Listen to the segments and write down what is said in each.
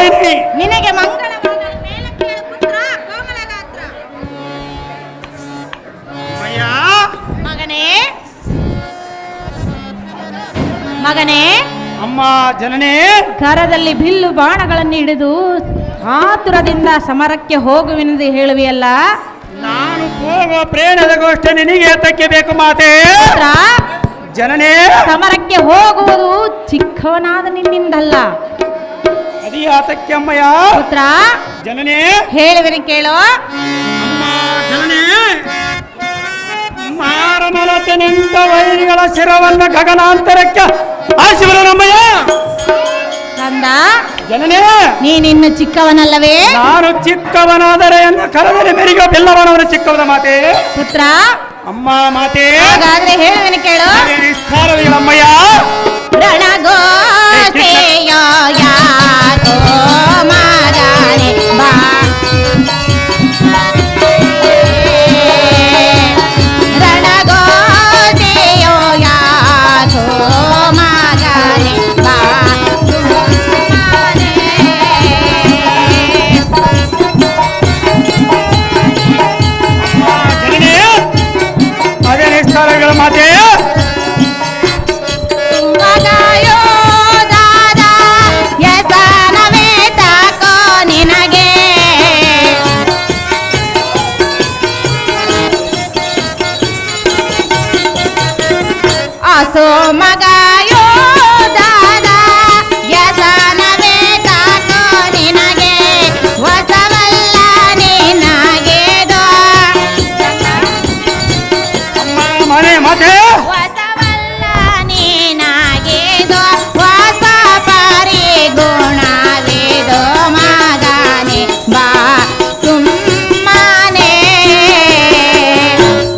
ಜನನಿ ನಿನಗೆ ಮಂಗಳವಾದ ಮೇಲಕ್ಕೆ ಪುತ್ರ ಕೋಮಲಗಾತ್ರ. ಅಯ್ಯ ಮಗನೇ ಮಗನೇ, ಅಮ್ಮ ಜನನಿ, ಕರದಲ್ಲಿ ಬಿಲ್ಲು ಬಾಣಗಳನ್ನು ಹಿಡಿದು ಆತುರದಿಂದ ಸಮರಕ್ಕೆ ಹೋಗುವೆನೆಂದು ಹೇಳುವೆಯಲ್ಲ. ನಾನು ಹೋಗುವ ಪ್ರೇರಣದ ಗೋಷ್ಠಿ ನಿನಗೆ ಏತಕ್ಕೆ ಬೇಕು ಮಾತೆ? ಪುತ್ರ, ಜನನೇ, ಸಮರಕ್ಕೆ ಹೋಗುವುದು ಚಿಕ್ಕವನಾದ ನಿನ್ನಿಂದಲ್ಲ. ಅದಿ ಆತಕ್ಕೆ ಅಮ್ಮಯ್ಯ. ಪುತ್ರ ಜನನೇ, ಹೇಳುವೆನು ಕೇಳೋ. ಅಮ್ಮ ಜನನೇ, ಮಾರಮಲತೆ ನಿಂತ ವೈರಿಗಳ ಶಿರವನ್ನು ಗಗನಾಂತರಕ್ಕೆ ಆಶಿವರು ನಮ್ಮಯ್ಯ. ಕಂದ, ಜನನೇ, ನೀನಿನ್ನು ಚಿಕ್ಕವನಲ್ಲವೇ? ನಾನು ಚಿಕ್ಕವನಾದರೆ ಎನ್ನ ಕರದಲ್ಲಿ ಮೆರಿಗ ಬೆಲ್ಲವನವನ ಚಿಕ್ಕವನ ಮಾತೆ. ಪುತ್ರ, ಅಮ್ಮ ಮಾತೆ, ಹಾಗಾದ್ರೆ ಹೇಳುವೆನು ಕೇಳು. ವಿಸ್ತಾರವಿಲ್ಲಮ್ಮಯ್ಯ. ರಣಗೋತೆಯ ಯಾತೋ ಮಗನೇ ಬಾ, ರಣಗೋತೆಯ ಯಾತೋ ಮಗನೇ ಬಾ. ಜನನೇ, ಅದೇ ವಿಸ್ತಾರಗಳ ಮಾತೆ. ಸೋ ಮಗಾಯೋ ದಾದ ಯಸನವೇ ತಾಕೋ ನಿನಗೆ ವಸವಲ್ಲ ನಿನಗೆ ದೋ. ಮನೆ ಮಾತೆ, ವಸವಲ್ಲ ನಿನಗೆ ದೋ, ವಸ ಪರಿ ಗುಣವಿದೋ ಮಗನೇ ಬಾ ಸುಮ್ಮನೆ.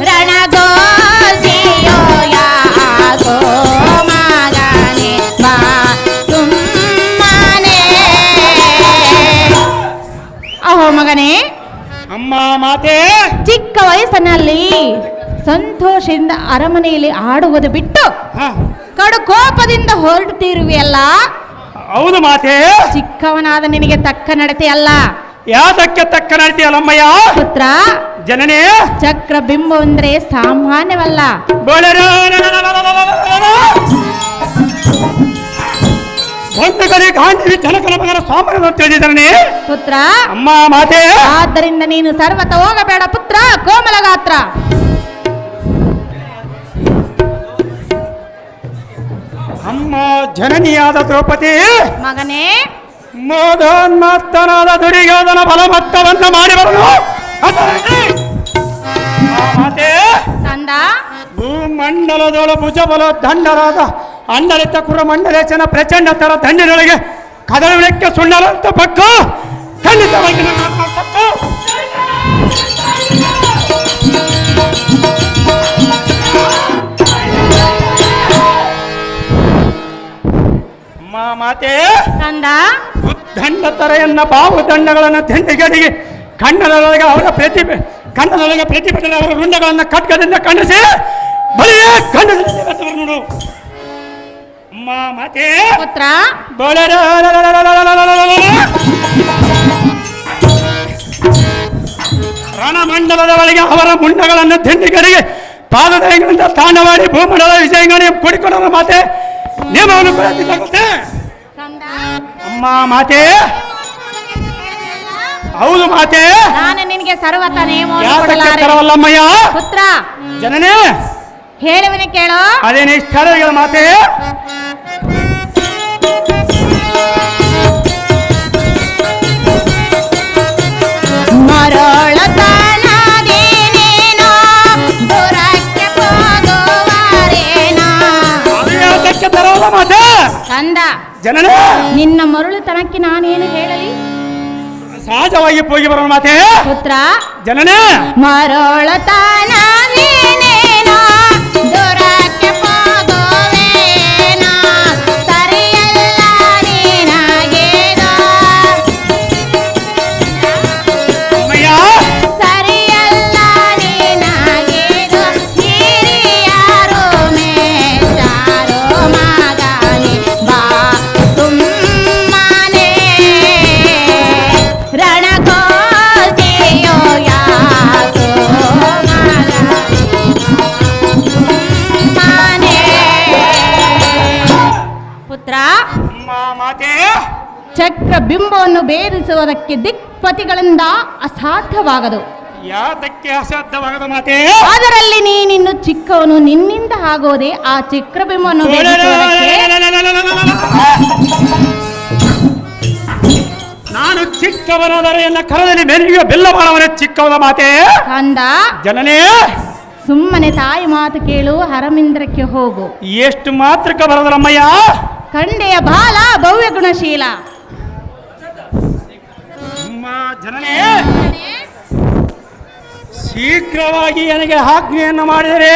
ರಣಗೋಸಿಯೋ ಯಾಕೋ ಮಗನೇ ಬಾ ಸುಮ್ಮನೆ. ಅಹೋ ಮಗನೇ, ಅಮ್ಮ ಮಾತೆ, ಚಿಕ್ಕ ವಯಸ್ಸಿನಲ್ಲಿ ಸಂತೋಷದಿಂದ ಅರಮನೆಯಲ್ಲಿ ಆಡುವುದು ಬಿಟ್ಟು ಹ, ಕಡು ಕೋಪದಿಂದ ಹೊರಡುತ್ತಿರುವೆಯಲ್ಲ. ಹೌದು ಮಾತೆ. ಚಿಕ್ಕವನಾದ ನಿನಗೆ ತಕ್ಕ ನಡತೆ ಅಲ್ಲ. ಯಾತಕ್ಕೆ ತಕ್ಕ ನಡ್ತೀಯಲ್ಲಮ್ಮಯ್ಯ? ಪುತ್ರ, ಜನನೇ, ಚಕ್ರ ಬಿಂಬ ಅಂದ್ರೆ ಸಾಮಾನ್ಯವಲ್ಲ. ಒಂದು ಕಡೆ ಗಾಂಧಿ ಜನಕನ ಮಗನ ಸಾಮಾನ್ಯ ತಿಳಿದಿದ್ದಾನೆ. ಪುತ್ರ, ಅಮ್ಮ ಮಾತೆ, ಆದ್ದರಿಂದ ನೀನು ಸರ್ವತ ಹೋಗಬೇಡ ಪುತ್ರ ಕೋಮಲಗಾತ್ರ. ಅಮ್ಮ ಜನನಿಯಾದ ದ್ರೌಪದಿ, ಮಗನೇ, ಮೋದೋನ್ಮತ್ತನಾದ ದುರ್ಯೋಧನ ಬಲಮತ್ತವನ್ನು ಮಾಡಿ ಬರಲು ಮಾತೆ. ತಂದ, ಭೂಮಂಡಲದೊಳ ಭುಜಬಲ ದಂಡರಾದ ಅಂಡಲಿತ ಕುರಮಂಡಲೇಶನ ಪ್ರಚಂಡ ತರ ದಂಡಿನೊಳಗೆ ಕದಳಕ್ಕೆ ಸುಣ್ಣರಂತ ಪಕ್ಕ ಖಂಡಿತವಾಗಿ ನನ್ನ ಆತ್ಮ ಸತ್ತು. ಅಮ್ಮ ಮಾತೆ, ತಂದ, ದಂಡ ತರೆಯನ್ನ ಬಾವು ದಂಡಗಳನ್ನು ದಂಡಿಗಡಿಗೆ ಕಣ್ಣನೊಳಗೆ ಅವರ ಕಣ್ಣನೊಳಗೆ ಪ್ರತಿಭಟನೆ ಅವರ ರುಂಡಗಳನ್ನು ಖಡ್ಗದಿಂದ ಖಂಡಿಸಿ ಬಲಿಯೇ ಖಂಡದಲ್ಲಿ ನೋಡು. ಅಮ್ಮ ಮಾತೆ, ಪುತ್ರ, ರಣಮಂಡಲದ ಒಳಗೆ ಅವರ ಮುಂಡಗಳನ್ನು ದಂಡಿಗಡಿಗೆ ಪಾದದಯಗಳಿಂದ ತಾಂಡವಾಡಿ ಭೂಮಂಡಲ ವಿಜಯಂಗಣಿ ಕೂಡಿಕೊಂಡರ ಮಾತೆ ನಿಯಮವನ್ನು ಪ್ರಯತ್ನಿಸಾಗುತ್ತೆ. ತಂದ, ಅಮ್ಮ ಮಾತೆ, ಹೌದು ಮಾತೆ. ನಾನು ನಿನಗೆ ಸರ್ವತ ನೇಮವನ್ನು ಯಾತಕ್ಕೆ ಕೊಡಲಾರೆ. ತರವಲ್ಲಮ್ಮಯ್ಯ? ಪುತ್ರ, ಜನನೇ, ಹೇಳುವನೆ ಕೇಳೋ. ಅದೇನೇ ಸ್ಥಳಗಳ ಮಾತೆ. ಮರಳತನದೇನೇನೋ ದೂರಕ್ಕೆ ಹೋಗುವರೇನೋ. ಯಾತಕ್ಕೆ ತರವಲ್ಲ ಮಾತೆ? ಕಂದ, ಜನನೇ, ನಿನ್ನ ಮರಳುತನಕ್ಕೆ ನಾನೇನು ಹೇಳಲಿ? ಸಹಜವಾಗಿ ಹೋಗಿ ಬರೋಣ ಮಾತೆ. ಪುತ್ರ, ಜನನೇ, ಮರಳತನದೇನೇನೋ ದೂರಕ್ಕೆ ಹೋಗುವೇನೋ. ಸರಿಯಲ್ಲ ನಿನಗೇನೋ, ಅಮ್ಮಯ್ಯ, ಸರಿಯಲ್ಲ ನಿನಗೇನೋ. ಹಿರಿಯರು ಮೇಚಾರೋ ಮಗನೇ ಬಾ ಸುಮ್ಮನೆ. ಅಮ್ಮ ಮಾತೆ ಚಕ್ರ ಬಿಂಬವನ್ನು ಭೇದಿಸುವುದಕ್ಕೆ ದಿಕ್ಪತಿಗಳಿಂದ ಅಸಾಧ್ಯವಾಗದು. ಯಾತಕ್ಕೆ ಅಸಾಧ್ಯವಾಗದ ಮಾತೆ? ಅದರಲ್ಲಿ ನೀನಿನ್ನು ಚಿಕ್ಕವನು, ನಿನ್ನಿಂದ ಆಗೋದೆ ಆ ಚಕ್ರ ಬಿಂಬವನ್ನು ಭೇದಿಸುವುದಕ್ಕೆ. ನಾನು ಚಿಕ್ಕವನಾದರೆ ಎನ್ನ ಕರದಲ್ಲಿ ಮೆಲುಗೆ ಬೆಲ್ಲಬಾರವನೇ ಚಿಕ್ಕವನ ಮಾತೆ. ಕಂದ ಜನನೇ, ಸುಮ್ಮನೆ ತಾಯಿ ಮಾತು ಕೇಳು, ಹರಮಿಂದ್ರಕ್ಕೆ ಹೋಗು. ಎಷ್ಟು ಮಾತ್ರಕ್ಕೆ ಬರದರಮ್ಮಯ್ಯ. ಕಂಡೆಯ ಬಾಲ ಭವ್ಯ ಗುಣಶೀಲ. ಅಮ್ಮ ಜನನೇ, ಶೀಘ್ರವಾಗಿ ನನಗೆ ಆಜ್ಞೆಯನ್ನು ಮಾಡಿದರೆ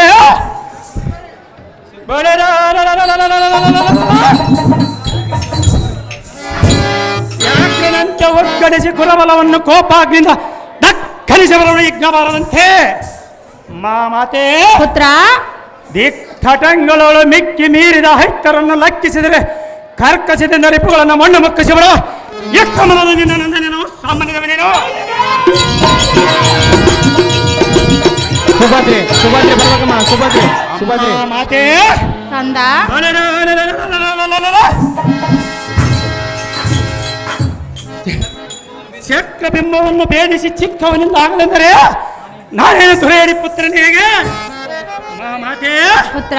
ಯಾಕ್ರನಂತೆ ಒಗ್ಗಡಿಸಿ ಕುಲಬಲವನ್ನು ಕೋಪಾಗ್ನಿಂದ ದಕ್ಕನಿಸಬರಲು ಯಜ್ಞ ಬಾರದಂತೆ. ಮಾತೆ ಪುತ್ರ, ದಿಕ್ತಟಂಗಳೊಳು ಮಿಕ್ಕಿ ಮೀರಿದ ಹೈತರನ್ನು ಲಕ್ಕಿಸಿದರೆ ಕರ್ಕಸಿದ ರಿಪುಗಳನ್ನು ಮಣ್ಣು ಮುಕ್ಕಿಸಿಬರ ಎಕ್ಕಮನದ ನಿನ್ನ ನಂದನೇನು ಸಾಮಾನ್ಯದವನೇನು. ಸುಭದ್ರೆ ಸುಭದ್ರೆ ಬರ್ಬೇಕಮ್ಮ. ಸುಭದ್ರೆ ಮಾತೆ ಕಂದ ಚಕ್ರಬಿಂಬವನ್ನು ಭೇದಿಸಿ ಚಿಕ್ಕವನಿಂದ ಆಗಲೆಂದರೆ ನಾನೇನು ದುರೇಡಿ ಪುತ್ರನೇ ಹೇಗೆ. ಮಾತೆ ಪುತ್ರ,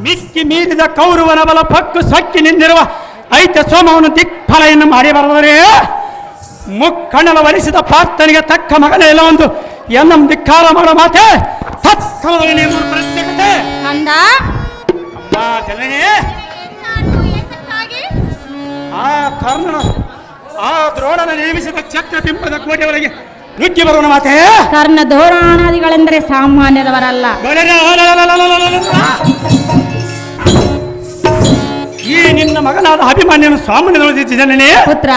ಮಿಕ್ಕಿ ಮೀರಿದ ಕೌರವನ ಬಲ ಪಕ್ಕು ಸಕ್ಕಿ ನಿಂದಿರುವ ಐತ ಸೋಮವನ್ನು ದಿಕ್ಫಲೆಯನ್ನು ಮಾಡಿ ಬರದರೆ ಮುಕ್ಕಣ್ಣನ ವರಿಸಿದ ಪಾರ್ಥನಿಗೆ ತಕ್ಕ ಮಗನೇ ಇಲ್ಲ ಒಂದು ಎನ್ನ ಧಿಕ್ಕಾರ ಮಾಡೋ ಮಾತೆ ತತ್ಕಾಲದಲ್ಲಿ ಪ್ರತ್ಯೇಕತೆ. ಕಂದ ಅಮ್ಮ ಜನನೇ, ಆ ಕರ್ಣನ ಆ ದ್ರೋಣನ ನೇಮಿಸಿದ ಚಕ್ರಬಿಂಬದ ಕೋಟೆಯವರೆಗೆ ನುಗ್ಗಿ ಬರುವನ ಮಾತೆ. ಕರ್ಣ ಧೋರಣಾದಿಗಳೆಂದರೆ ಸಾಮಾನ್ಯದವರಲ್ಲ. ಈ ನಿನ್ನ ಮಗನಾದ ಅಭಿಮಾನ್ಯನು ಸಾಮಾನ್ಯದೊಳದಿದ್ದಾನೆ. ಪುತ್ರ,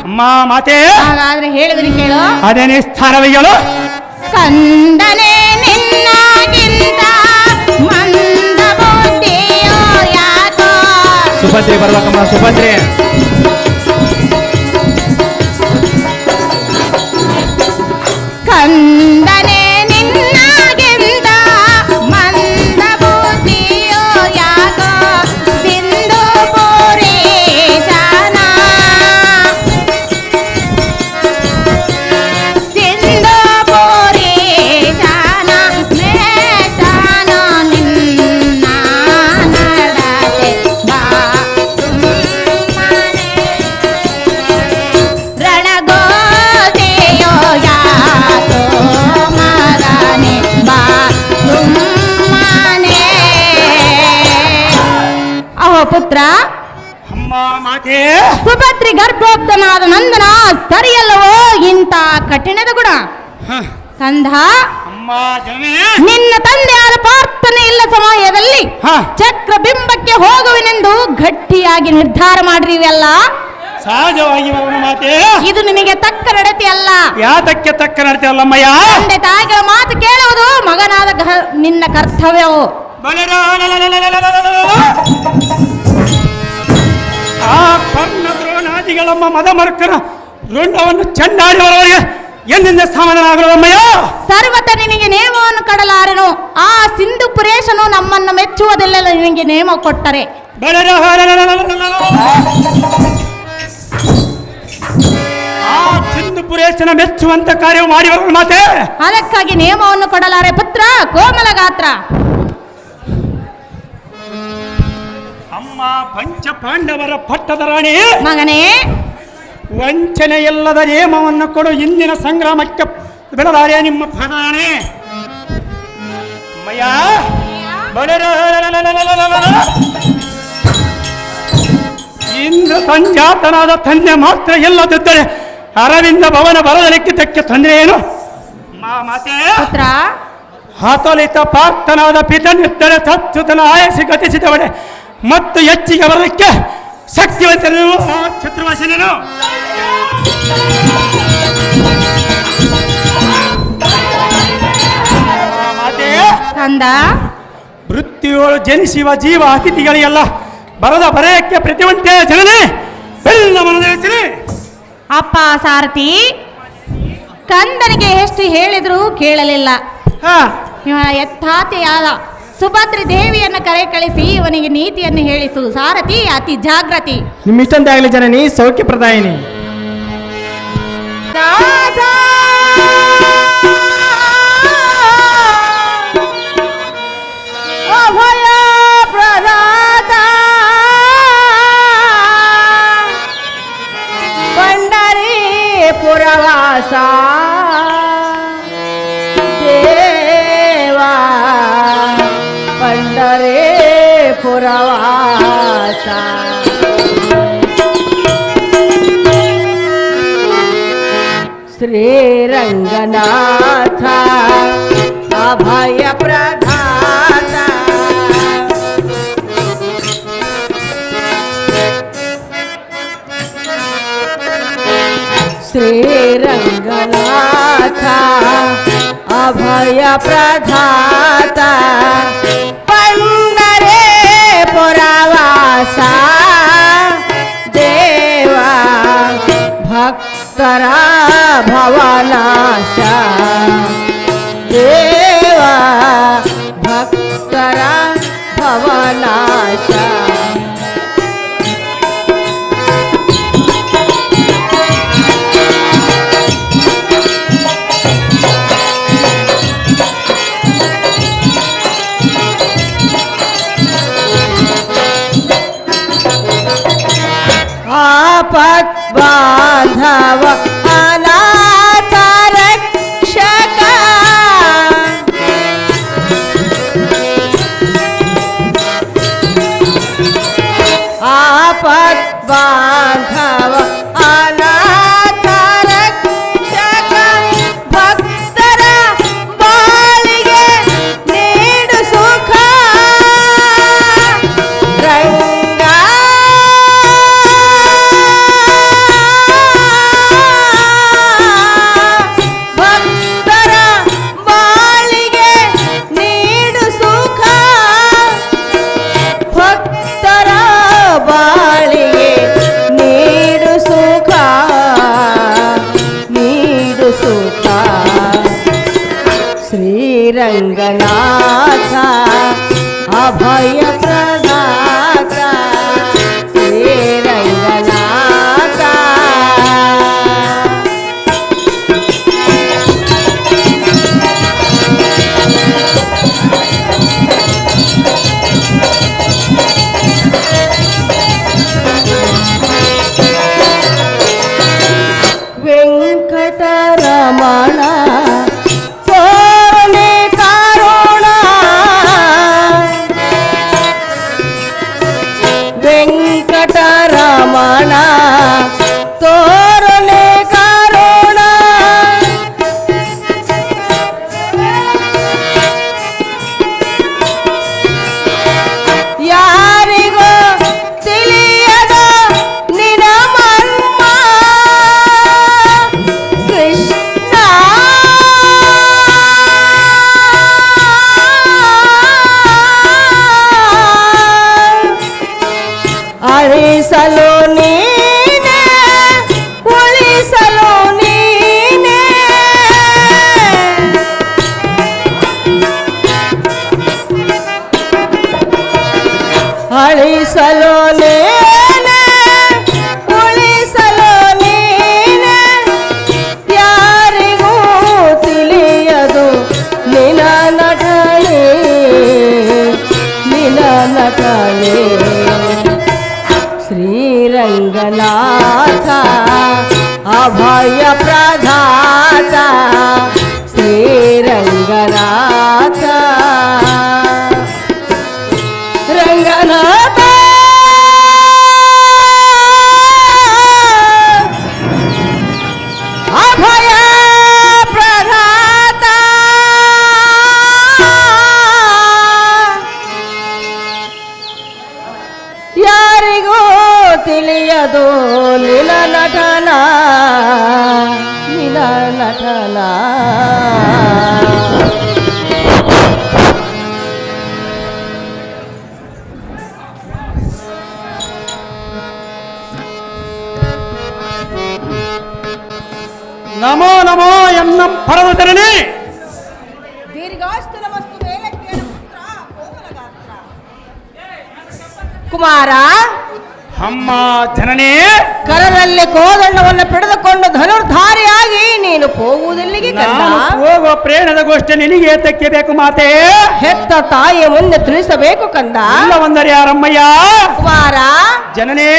ಅಮ್ಮ ಮಾತೆ ಹಾಗಾದ್ರೆ ಹೇಳಿದ್ರೆ ಕೇಳು. ಅದೇನೇ ಸ್ಥಾನವಯ್ಯಳು. ಕಂದನೆ ನಿನ್ನಾಗಿಂತ ಮಂದ ಬುದ್ಧಿಯೋ ಯಾಕೋ. ಸುಭದ್ರೆ ಬರ್ಬೇಕಮ್ಮ. ಸುಭದ್ರೆ ಕಂದನೆ ನಿನ್ನಾಗಿಂತ ಮಂದ ಬುದ್ಧಿಯೋ ಯಾಕೋ. ಸಿಂಧು ಪುರಿ ಜಾನ, ಸಿಂಧು ಪುರಿ ಜಾನ ಮೇಟಾನ ನಿನ್ನ ನಡತೆ ಬಾ ಸುಮ್ಮನೆ. ರಣಗೋದೆಯೋ ಯಾಕೋ ಮಗನೆ ಬಾ ಸುಮ್ಮನೆ. ಅಹೋ ಪುತ್ರ, ಅಮ್ಮ ಮಾತೆ ಸುಭದ್ರಿ ಗರ್ಭೋಕ್ತನಾದ ನಂದನ ಸರಿಯಲ್ಲವೋ ಇಂಥ ಕಠಿಣದ ಗುಣ. ಹ, ಕಂದ, ಅಮ್ಮ ಜನನೇ, ನಿನ್ನ ತಂದೆಯಾದ ಪ್ರಾರ್ಥನೆ ಇಲ್ಲ ಸಮಯದಲ್ಲಿ ಹ. ಚಕ್ರಬಿಂಬಕ್ಕೆ ಹೋಗುವೆನೆಂದು ಗಟ್ಟಿಯಾಗಿ ನಿರ್ಧಾರ ಮಾಡಿರಿವೆಲ್ಲ. ಸಹಜವಾಗಿ ಬರುವನ ಮಾತೆ. ಇದು ನಿನಗೆ ತಕ್ಕ ನಡತೆ ಅಲ್ಲ. ಯಾತಕ್ಕೆ ತಕ್ಕ ನಡ್ತೇವಲ್ಲಮ್ಮಯ್ಯ. ತಂದೆ ತಾಯಿಗಳ ಮಾತು ಕೇಳುವುದು ಮಗನಾದ ನಿನ್ನ ಕರ್ತವ್ಯವು. ಆ ಕರ್ಣ ದ್ರೋಣಾದಿಗಳಮ್ಮ ಮದಮರ್ಕನ ರುಂಡವನ್ನು ಚಂಡಾಡಿಯವರವರಿಗೆ ಎಂದಿಂದ ಸಮಾಧಾನ ಆಗಲಮ್ಮಯ್ಯ. ಸರ್ವತ ನಿನಗೆ ನೇಮವನ್ನು ಕಡಲಾರೆನು. ಆ ಸಿಂಧು ಪುರೇಶನು ನಮ್ಮನ್ನು ಮೆಚ್ಚುವುದಿಲ್ಲ ನಿನಗೆ ನೇಮ ಕೊಟ್ಟರೆ. ಆ ಸಿಂಧು ಪುರೇಶನ ಮೆಚ್ಚುವಂತ ಕಾರ್ಯ ಮಾಡಿ ಬರುವ ಮಾತೆ. ಅದಕ್ಕಾಗಿ ನೇಮವನ್ನು ಕೊಡಲಾರೆ ಪುತ್ರ ಕೋಮಲ ಗಾತ್ರ. ಅಮ್ಮ ಪಂಚ ಪಾಂಡವರ ಪಟ್ಟದ ರಾಣಿ ಮಗನೇ, ವಂಚನೆ ಇಲ್ಲದ ನೇಮವನ್ನು ಕೊಡು. ಇಂದಿನ ಸಂಗ್ರಾಮಕ್ಕೆ ಬಿಡಲಾರೆ ನಿಮ್ಮ ಪ್ರಧಾನೆ. ಅಮ್ಮಯ್ಯ ಇಂದು ಸಂಜಾತನಾದ ತಂದೆ ಮಾತ್ರ ಎಲ್ಲದಿದ್ದರೆ ಅರವಿಂದ ಭವನ ಬರಲಿಕ್ಕಿದ್ದಕ್ಕೆ ತೊಂದರೆ ಏನು. ಮಾತೆ ಪುತ್ರ, ಹತೋಲಿತ ಪಾರ್ಥನಾದ ಪಿತನಿದ್ದರೆ ತಚ್ಚುತನ ಆಯಸಿ ಗತಿಸಿದವಡೆ ಮತ್ತು ಹೆಚ್ಚಿಗೆ ಬರಲಿಕ್ಕೆ ಶಕ್ತಿವಂತನು ಛತ್ರವಾಸಿನೇನು. ಮಾತೆ ಕಂದ, ಮೃತ್ಯುಗಳು ಜನಿಸುವ ಜೀವ ಅತಿಥಿಗಳಿಗೆಲ್ಲ ಬರದ ಬರೆಯಕ್ಕೆ ಪ್ರತಿವಂತೆ ಜನನೇ ಬೆಲ್ಲ ಮನದಲ್ಲಿ. ಅಪ್ಪ ಸಾರಥಿ, ಕಂದನಿಗೆ ಎಷ್ಟು ಹೇಳಿದ್ರು ಕೇಳಲಿಲ್ಲ. ಹಾ ಇವನ ಯಥಾತಿಯಾದ ಸುಭದ್ರಿ ದೇವಿಯನ್ನು ಕರೆ ಕಳಿಸಿ ಇವನಿಗೆ ನೀತಿಯನ್ನು ಹೇಳಿಸು. ಸಾರಥಿ ಅತಿ ಜಾಗೃತಿ. ನಿಮ್ಮ ಇಷ್ಟಂತೆ ಆಗಲಿ ಜನನಿ, ಸೌಖ್ಯ ಪ್ರದಾಯಿನಿ. ಅಭಯ ಪ್ರದಾತ ಪಂಡರೀಪುರವಾಸ ದೇವಾ ಪಂಡರೀಪುರವಾಸ ಶ್ರೀರಂಗನಾಥ ಅಭಯ ಪ್ರದಾತ ಶ್ರೀರಂಗನಾಥ ಅಭಯ ಪ್ರದಾತ ಪಂಡರೀಪುರವಾಸ ದೇವಾ ಭಕ್ತರ ಭವನಾಶ ದೇವಾ ಭಕ್ತರ ಭವನಾಶ ಆಪತ್ ಬಾಂಧವ ಅನಾಥ ರಕ್ಷಕ ಆಪತ್ ಬಾಂಧವ ಅನಾಥ ರಕ್ಷಕ ಭಕ್ತರ ಬಾಳಿಗೆ ನೀಡು ಸುಖ ರಂಗ ಭಕ್ತರ ಬಾಳಿಗೆ ನೀಡು ಸುಖ ಭಕ್ತರ ಬಾಳಿಗೆ ನೀಡು ಸುಖ ನೀಡು ಸುಖ ಶ್ರೀರಂಗನಾಥ ಅಭಯ ಪ್ರದಾತ ಶ್ರೀರಂಗನಾಥ ವೆಂಕಟರಮಣ ಪೂರ್ಣೆ ಕಾರುಣ ವೆಂಕಟರಮಣ ತೋರಣೆ ಕಾರುಣ ಯಾರಿಗೋ ತಿಳಿಯದ ನಿನ ಮರ್ಮ ಕೃಷ್ಣ ಅಳಿಸಲು ನೀನೆ ಉಳಿಸಲು ನೀನೆ ಅಳಿಸಲು ನೀನೆ ಉಳಿಸಲು ನೀನೆ ಯಾರಿಗೂ ತಿಳಿಯದು ನಿನ ನಟನೆ ನಿನ ನಟನೆ ಶ್ರೀರಂಗನಾಥ ಅಭಯ ಪ್ರದಾತ ಶ್ರೀರಂಗನಾಥ ರಂಗನಾಥ ಅಭಯ ಪ್ರದಾತ ಯಾರಿಗೂ ತಿಳಿಯದು ನಿನ ನಟನ ನಿನ ನಟನ ನಮೋ ನಮೋ ಎನ್ನ ಪರಮತರನೇ ದೀರ್ಘಾಸ್ತು ನಮಸ್ತು ವೇಲಕ್ಕೆ ಪುತ್ರ ಕೋಮಲಗಾತ್ರ. ಕುಮಾರ ಅಮ್ಮ ಜನನೇ, ಕರದಲ್ಲಿ ಕೋದಂಡವನ್ನು ಪಡೆದುಕೊಂಡು ಧನುರ್ಧಾರಿಯಾಗಿ ನೀನು ಹೋಗುವುದೆಲ್ಲಿಗೆ ಕಂದ? ನಾನು ಹೋಗುವ ಪ್ರೇರಣದ ಗೋಷ್ಠಿ ನಿನಗೆ ಏತಕ್ಕೆ ಬೇಕು ಮಾತೆ? ಹೆತ್ತ ತಾಯಿಯ ಮುಂದೆ ತಿಳಿಸಬೇಕು ಕಂದ. ಇಲ್ಲವಂದರೆ ಯಾರಮ್ಮಯ್ಯ? ಕುಮಾರ ಜನನೇ,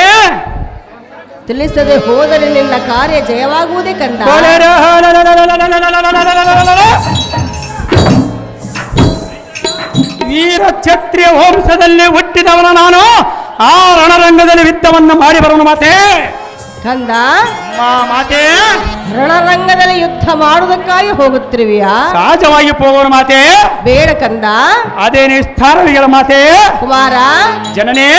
ತಿಳಿಸದೆ ಹೋದರೆ ನಿನ್ನ ಕಾರ್ಯ ಜಯವಾಗುವುದೇ ಕಂದ. ವೀರ ಕ್ಷತ್ರಿಯ ವಂಶದಲ್ಲಿ ಹುಟ್ಟಿದವನ ನಾನು ಆ ರಣರಂಗದಲ್ಲಿ ಯುದ್ಧವನ್ನು ಮಾಡಿ ಬರೋನು ಮಾತೆ. ಕಂದ, ಮಾತೆ, ರಣರಂಗದಲ್ಲಿ ಯುದ್ಧ ಮಾಡುವುದಕ್ಕಾಗಿ ಹೋಗುತ್ತಿರುವಿಯಾ? ಸಹಜವಾಗಿ ಹೋಗೋಣ ಮಾತೆ. ಬೇಡ ಕಂದ. ಅದೇನೇ ಸ್ಥಾನವಿಗಳ ಮಾತೆ. ಕುಮಾರ ಜನನೇ,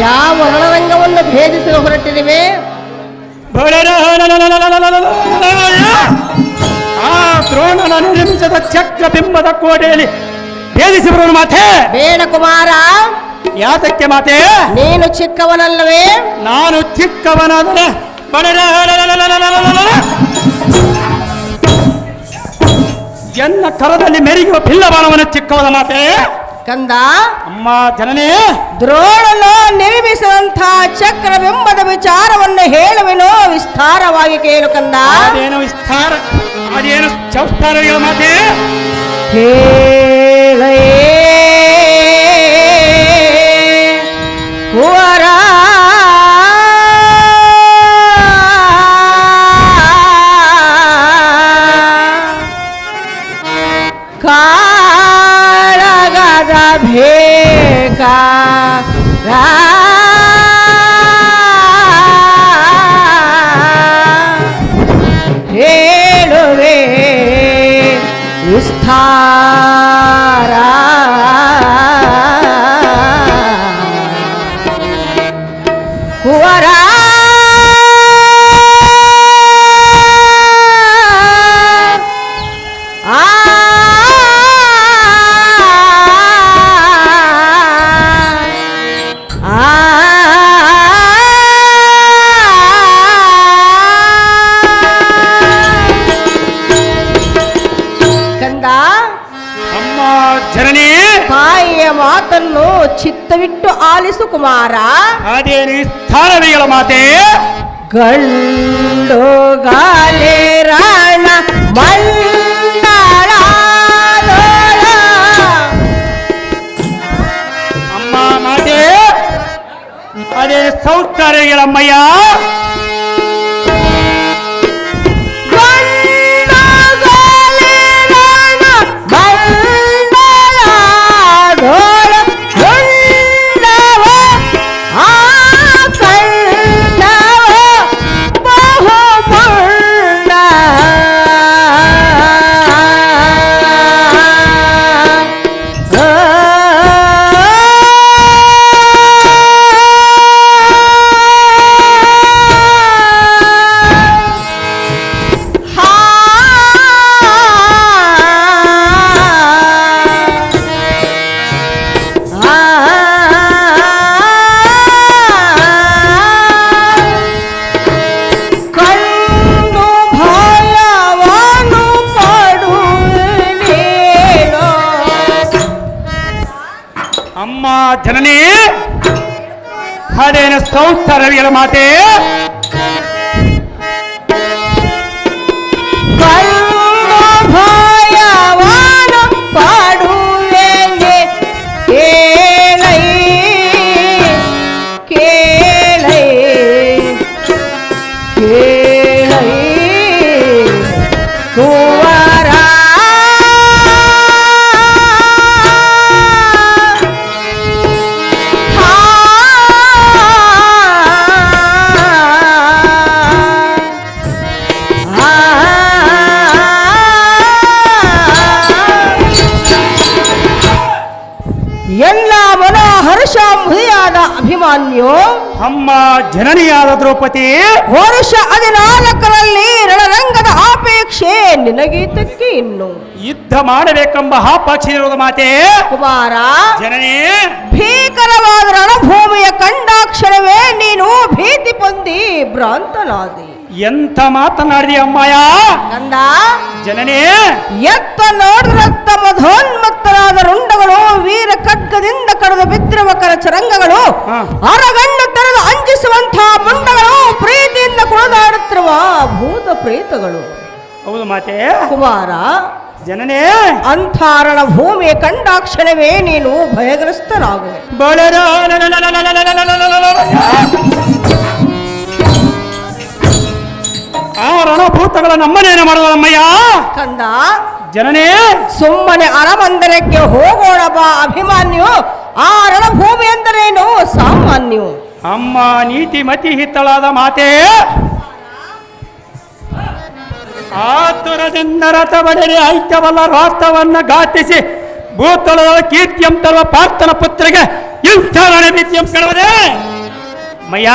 ಯಾವ ರಣರಂಗವನ್ನು ಭೇದಿಸಲು ಹೊರಟಿರುವೆ? ಆ ದ್ರೋಣನ ನಿರ್ಮಿಸಿದ ಚಕ್ರ ಬಿಂಬದ ಕೋಟೆಯಲ್ಲಿ ಭೇದಿಸಿ ಬರೋಣ ಮಾತೆ. ಬೇಡ ಕುಮಾರ. ಯಾತಕ್ಕೆ ಮಾತೆ? ನೀನು ಚಿಕ್ಕವನಲ್ಲವೇ? ನಾನು ಚಿಕ್ಕವನಾದರೆ ಎನ್ನ ಕರದಲ್ಲಿ ಮೆರೆಯುವ ಭಿಲ್ಲಬಾಣವನ ಚಿಕ್ಕವನ ಮಾತೆ. ಕಂದ, ಅಮ್ಮ ಜನನೇ, ದ್ರೋಣನು ನಿರ್ಮಿಸಿದಂತಹ ಚಕ್ರಬಿಂಬದ ವಿಚಾರವನ್ನು ಹೇಳುವೆನೋ ವಿಸ್ತಾರವಾಗಿ ಕೇಳು ಕಂದ. ಅದೇನು ವಿಸ್ತಾರ, ಅದೇನು ಚೌಸ್ತಾರಗಳ ಮಾತೆ. ಹೇಳೇ ಕುವರ ಕಾಳಗದ ಬೇಕ ಹೇಳುವೆ ವಿಸ್ತಾರ. ಕುವರ ಜನನೇ, ತಾಯಿಯ ಮಾತನ್ನು ಚಿತ್ತವಿಟ್ಟು ಆಲಿಸು ಕುಮಾರ. ಅದೇನು ಸ್ಥಾನವಿಗಳ ಮಾತೆ. ಗಂಡು ಗಾಲೆ ರಾಣ ಮಂಡಳ ಅಮ್ಮ ಮಾತೆ, ಅದೇ ಸೌಕಾರ್ಯಗಳಮ್ಮಯ್ಯ. ಅಮ್ಮ ಜನನೇ, ಅದೇನು ಸೌಸ್ತಾರವಿಗಳ ಮಾತೆ. ಭಯವಾನ ಪಾಡುವೆನೆ ಕೇಳೈ ಕೇಳೈ ಕೇಳೈ ಕುವರ. ಎಲ್ಲ ಮನೋಹರ್ಷಾಂಬುದಿಯಾದ ಅಭಿಮಾನ್ಯು, ಅಮ್ಮ ಜನನಿಯಾದ ದ್ರೌಪದಿ, ವರ್ಷ 14ರಲ್ಲಿ ರಣರಂಗದ ಅಪೇಕ್ಷೆ ನಿನಗೀತಕ್ಕೆ ಇನ್ನು ಯುದ್ಧ ಮಾಡಬೇಕೆಂಬ ಆಪೇಕ್ಷೆ ಇರುವುದು ಮಾತೆ. ಕುಮಾರ ಜನನೇ, ಭೀಕರವಾದ ರಣಭೂಮಿಯ ಕಂಡಾಕ್ಷರವೇ ನೀನು ಭೀತಿ ಹೊಂದಿ ಭ್ರಾಂತನಾದಿ. ಎಂಥ ಮಾತನಾಡಿದಿ ಅಮ್ಮಯ್ಯ ಕಂದ ಜನನೇ. ಎತ್ತ ನೋಡಿರತ್ತ ಮಧೋನ್ಮತ್ತರಾದ ರುಂಡಗಳು ವೀರ ಖಡ್ಗದಿಂದ ಕಡಿದು ಬಿದ್ದಿರುವ ಕರಚರಂಗಗಳು ಅರಗಣ್ಣು ತೆರೆದು ಅಂಜಿಸುವಂತಹ ಮುಂಡಗಳು ಪ್ರೀತಿಯಿಂದ ಕುಣಿದಾಡುತ್ತಿರುವ ಭೂತ ಪ್ರೇತಗಳು. ಹೌದು ಮಾತೆ ಕುಮಾರ ಜನನೇ. ಅಂಥಾರಣ ಭೂಮಿಯ ಕಂಡಾಕ್ಷಣವೇ ನೀನು ಭಯಗ್ರಸ್ತನಾಗುವೆ. ಆ ರಣಭೂತಗಳ ನಮ್ಮನೇನ ಮಾಡುವುದಮ್ಮಯ್ಯ ಕಂದ ಜನನೇ. ಸುಮ್ಮನೆ ಅರಮಂದಿರಕ್ಕೆ ಹೋಗೋಣ ಬಾ ಅಭಿಮಾನ್ಯು. ಆ ರಣಭೂಮಿ ಎಂದರೇನು ಸಾಮಾನ್ಯು. ಅಮ್ಮ ನೀತಿ ಮತಿ ಹಿತ್ತಳಾದ ಮಾತೆ. ಆತುರದಿಂದ ರಥ ಬಡರೆ ಐಕ್ಯವಲ್ಲ ರಾಷ್ಟ್ರವನ್ನ ಘಾತಿಸಿ ಭೂತಳದ ಕೀರ್ತಿಯಂ ತರುವ ಪಾರ್ಥನ ಪುತ್ರಿಗೆ ಇಂಥ ರಣಭೀತಿಯಂ ಕೆಳವದೆ ಮಯ್ಯ.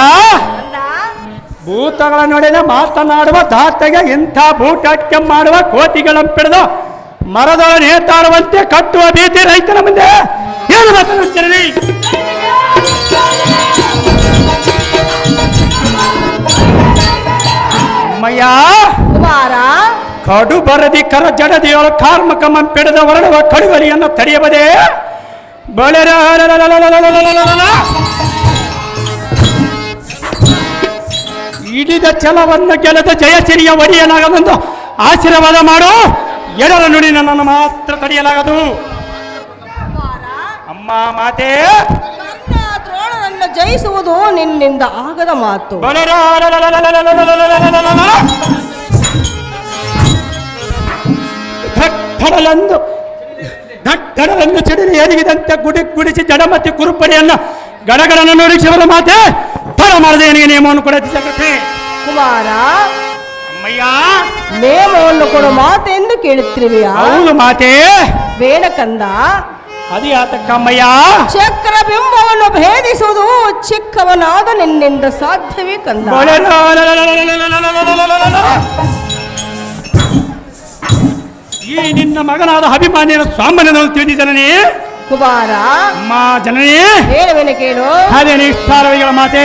ಭೂತಗಳ ನೊಡೆದ ಮಾತನಾಡುವ ದಾತೆಗೆ ಇಂಥ ಬೂಟಾಟ್ಯ ಮಾಡುವ ಕೋತಿಗಳಂಪಿಡಿದು ಮರದೊಳ ನೇತಾಡುವಂತೆ ಕಟ್ಟುವ ಭೀತಿ ರೈತನ ಮುಂದೆ ಏನು ಮಾತನಾಡ್ತೀರಿ? ಮಯ್ಯ ಕುಮಾರ ಕಡು ಬರದಿ ಕರ ಜಡದಿಯೊಳ ಕಾರ್ಮಕಮಂಪಿಡಿದ ಹೊರಡುವ ಕಡುವರಿಯನ್ನು ತಡೆಯಬದೆ ಬಳೆರ ಹಿಡಿದ ಛಲವನ್ನು ಗೆಲ್ಲದ ಜಯಸಿರಿಯ ಒಡೆಯಲಾಗದೆಂದು ಆಶೀರ್ವಾದ ಮಾಡು. ಎಡರ ನುಡಿ ನನ್ನನ್ನು ಮಾತ್ರ ತಡೆಯಲಾಗದು. ಅಮ್ಮ ಮಾತೆ. ದ್ರೋಣನನ್ನು ಜಯಿಸುವುದು ನಿನ್ನಿಂದ ಆಗದ ಮಾತು. ಧಡಲೆಂದು ಸಿಡಿದು ಎದಗಿದಂತೆ ಗುಡಿಸಿ ಜಡಮತಿ ಕುರುಪಡಿಯನ್ನು ಗಡಗಡನ್ನು ನೋಡಿಸುವ ಮಾತೆ ತರ ಮಾಡದೆ ನಿನಗೆ ನೇಮವನ್ನು ಕೊಡ ಜಗತ್ತೆ. ಕುಮಾರ ಅಮ್ಮಯ್ಯ ನೇಮವನ್ನು ಕೊಡು ಮಾತೆಂದು ಕೇಳುತ್ತಿರುವೆಯಾ? ಹೌದು ಮಾತೆ. ಬೇಡ ಕಂದ. ಅದೇ ಆತಕ್ಕಮ್ಮಯ್ಯ. ಚಕ್ರ ಬಿಂಬವನ್ನು ಭೇದಿಸುವುದು ಚಿಕ್ಕವನಾದ ನಿನ್ನಿಂದ ಸಾಧ್ಯವೇ ಕಂದ. ಈ ನಿನ್ನ ಮಗನಾದ ಅಭಿಮಾನಿಯ ಸಾಮಾನ್ಯವನ್ನು ತಿಳಿದಿದ್ದನೇ ಕುಮಾರ. ಅಮ್ಮ ಜನನೇ ಹೇಳುವೆನು ಕೇಳು. ಅದೇನು ಇಷ್ಟಾರವಿಗಳ ಮಾತೆ.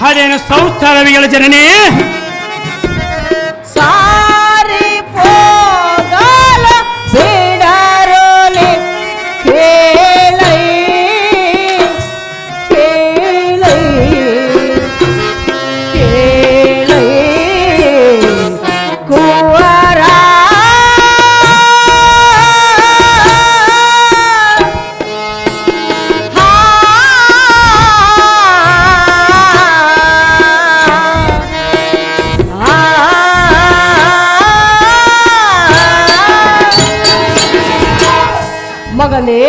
ಅದೇನು ಸಂಸ್ಥಾನವಿಗಳ ಜನನೇ. ಸಾರಿ ಪೋಗಲ ಬಿಡರೋಲಿ ಕೇಳೈ ಕೇಳೈ ಕೇಳೈ ಕುವರ ಮಗನೇ.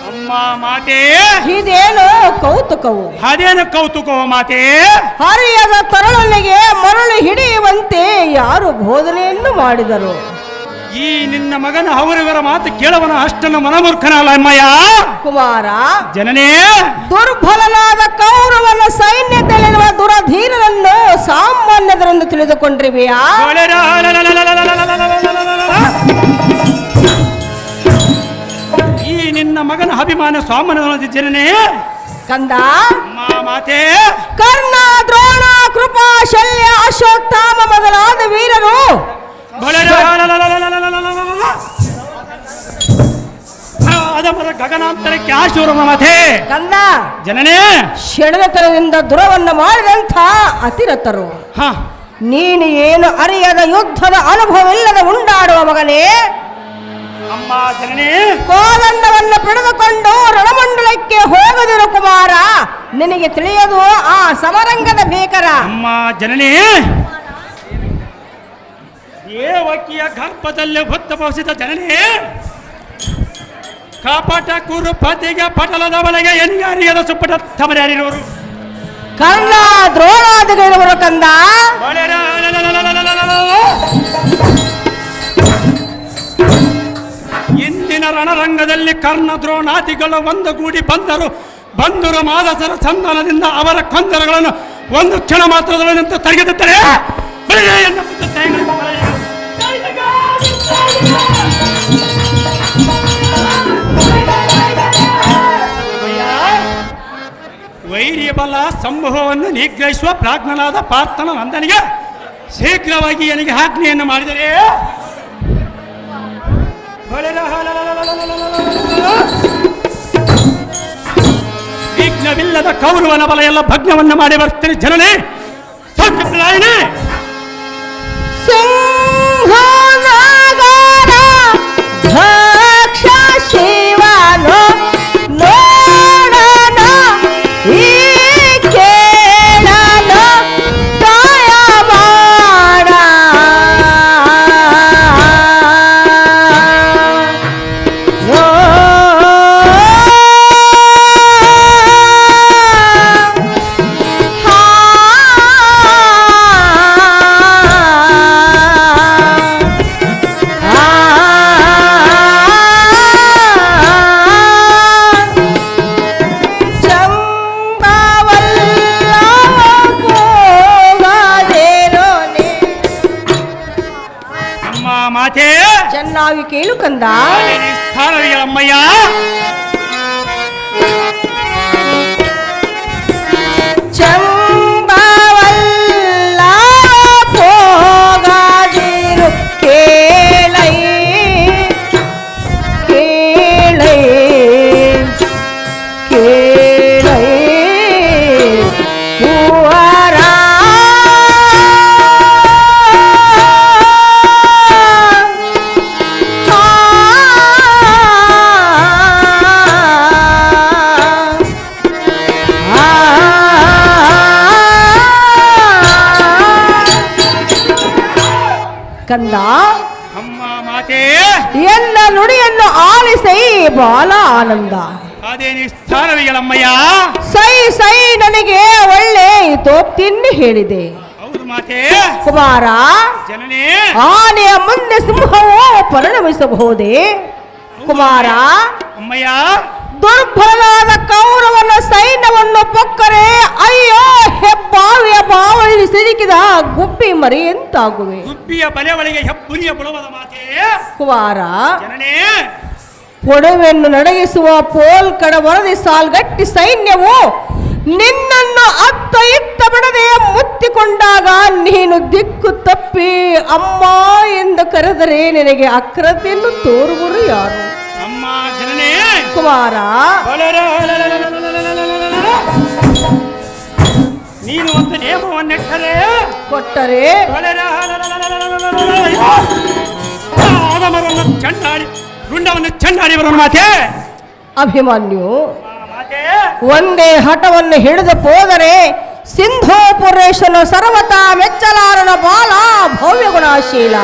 ಅಮ್ಮ ಮಾತೆ. ಇದೇನು ಕೌತುಕವು? ಅದೇನು ಕೌತುಕವ ಮಾತೆ. ಹರಿಯದ ತರಳನಿಗೆ ಮರಳು ಹಿಡಿಯುವಂತೆ ಯಾರು ಬೋಧನೆಯನ್ನು ಮಾಡಿದರು? ಈ ನಿನ್ನ ಮಗನ ಅವರಿವರ ಮಾತು ಕೇಳವನ ಅಷ್ಟನ್ನು ಮನಮೂರ್ಖನಲ್ಲ ಅಮ್ಮಯ್ಯ. ಕುಮಾರ ಜನನೇ. ದುರ್ಬಲನಾದ ಕೌರವನ ಸೈನ್ಯದಲ್ಲಿರುವ ದುರಧೀರನನ್ನು ಸಾಮಾನ್ಯದರೆಂದು ತಿಳಿದುಕೊಂಡಿರುವೆಯಾ? ಈ ನಿನ್ನ ಮಗನ ಅಭಿಮಾನ ಸಾಮಾನ್ಯ ಜನನೇ. ಕಂದ ಮಾತೆ. ಕರ್ಣ, ದ್ರೋಣ, ಕೃಪಾ, ಶಲ್ಯ, ಅಶ್ವತ್ಥಾಮ ಮೊದಲಾದ ವೀರರು ಅದಮರ ಗಗನಾಂತರಕ್ಕೆ ಆಶೂರನ ಮಾತೆ. ಕಂದ ಜನನೇ. ಷಡ್ಯಂತ್ರದಿಂದ ದುರವನ್ನು ಮಾಡಿದಂಥ ಅತಿರಥರು. ನೀನು ಏನು ಅರಿಯದ ಯುದ್ಧದ ಅನುಭವವಿಲ್ಲದ ಉಂಡಾಡುವ ಮಗನೇ. ಅಮ್ಮ ಜನನಿ ಕೋದಂಡವನ್ನು ಪಡೆದುಕೊಂಡು ರಣಮಂಡಲಕ್ಕೆ ಹೋಗದಿರು ಕುಮಾರ. ನಿನಗೆ ತಿಳಿಯೋದು ಆ ಸಮರಂಗದ ಬೇಕರ. ಅಮ್ಮ ಜನನಿ ದೇವಕಿಯ ಗರ್ಭದಲ್ಲಿ ಹೊತ್ತುಪಡಿಸಿದ ಜನನಿ ಕಾಪಾಟ ಕೂರು ಪತಿಗೆ ಪಟಲದ ಬಲೆಗೆ ಎನಿಗಾರಿಯದ ಸುಪ್ಪಟ ತಮರ್ಯಾರಿರುವರು ಕರ್ಣ ದ್ರೋಣಾದಿಗಳಿರುವರು ಕಂದ. ಇಂದಿನ ರಣರಂಗದಲ್ಲಿ ಕರ್ಣ ದ್ರೋಣಾದಿಗಳು ಒಂದುಗೂಡಿ ಬಂದರು ಮಾದಸರ ಸಂಧಾನದಿಂದ ಅವರ ಕೊಂದರಗಳನ್ನು ಒಂದು ಕ್ಷಣ ಮಾತ್ರದಲ್ಲಿ ನಿಂತು ತೆಗೆದುತ್ತಾರೆ. ವೈರ್ಯ ಬಲ ಸಂಭವವನ್ನು ನಿಗ್ರಹಿಸುವ ಪ್ರಾಜ್ಞನಾದ ಪಾರ್ಥನ ನಂದನಿಗೆ ಶೀಘ್ರವಾಗಿ ನನಗೆ ಆಜ್ಞೆಯನ್ನು ಮಾಡಿದರೆ ವಿಘ್ನವಿಲ್ಲದ ಕೌರವನ ಬಲ ಎಲ್ಲ ಭಗ್ನವನ್ನು ಮಾಡಿ ಬರ್ತೇನೆ ಜನನೇ. ಸೌಖ್ಯಪ್ರಾಯನೇ ಶಿವನು ನೋಡನ ಈ ಕೇಳನು ತಾಯ ಮಾಡ. ಚೆನ್ನಾಗಿ ಕೇಳು ಕಂದ. ಸ್ಥಾನವಿಗಳಮ್ಮಯ್ಯ ಚಂಬವಲ್ಲ ಹೋಗದಿರು ಕೇಳೈ ಕೇಳೈ ಕೇಳೈ ಕುವರ. ಕಂದ ಅಮ್ಮ ಮಾತೆ ಎಲ್ಲ ನುಡಿಯನ್ನು ಆಲಿಸೈ ಬಾಲ ಆನಂದ. ಅದೇನಿ ಸ್ಥಾನವಿಗಳಮ್ಮಯ್ಯ ಸೈ ಸೈ ನನಗೆ ಒಳ್ಳೆ ತೋಪ್ತಿನ್ನು ಹೇಳಿದೆ. ಹೌದು ಮಾತೆ ಕುಮಾರ ಜನನೇ ಆನೆಯ ಮುಂದೆ ಸಿಂಹವು ಪರಿಣಮಿಸಬಹುದೇ ಕುಮಾರ? ಅಮ್ಮಯ್ಯ ದುರ್ಬಲನಾದ ಕೌರವನ ಸೈನ್ಯವನ್ನು ಪೊಕ್ಕರೆ ಅಯ್ಯೋ ಹೆಬ್ಬಾವಿಯ ಬಾವಳಿ ಸಿಲುಕಿದ ಗುಬ್ಬಿ ಮರಿಯಂತಾಗುವೆ. ಗುಬ್ಬಿಯ ಬಲೆ ಒಳಗೆ ಹೆಬ್ಬುಲಿಯ ಬುಡವದ ಮಾತೆ ಕುಮಾರ ಜನನೇ ಪೊಡವೆಯನ್ನು ನಡಗಿಸುವ ಪೋಲ್ಕಡ ವರದಿ ಸಾಲ್ಗಟ್ಟಿ ಸೈನ್ಯವು ನಿನ್ನನ್ನು ಅತ್ತ ಇತ್ತ ಬಿಡದೆ ಮುತ್ತಿಕೊಂಡಾಗ ನೀನು ದಿಕ್ಕು ತಪ್ಪಿ ಅಮ್ಮ ಎಂದು ಕರೆದರೆ ನಿನಗೆ ಅಕ್ರತೆಯನ್ನು ತೋರುವರು ಯಾರು? ಅಮ್ಮ ಜನನೇ ಕುಮಾರ ನೀನು ಒಂದು ನೇಮವನ್ನಿಟ್ಟರೆ ಕೊಟ್ಟರೆ ಆದಮರನ್ನು ಚಂಡಾಡಿ ರುಂಡವನ್ನು ಚಂಡಾಡಿ ಬರೋಣ ಮಾತೆ. ಅಭಿಮನ್ಯು ಮಾತೆ ಒಂದೇ ಹಠವನ್ನು ಹಿಡಿದು ಹೋದರೆ ಸಿಂಧೋಪುರೇಶನು ಸರ್ವತಾ ಮೆಚ್ಚಲಾರನ ಬಾಲ ಭವ್ಯ ಗುಣಶೀಲ.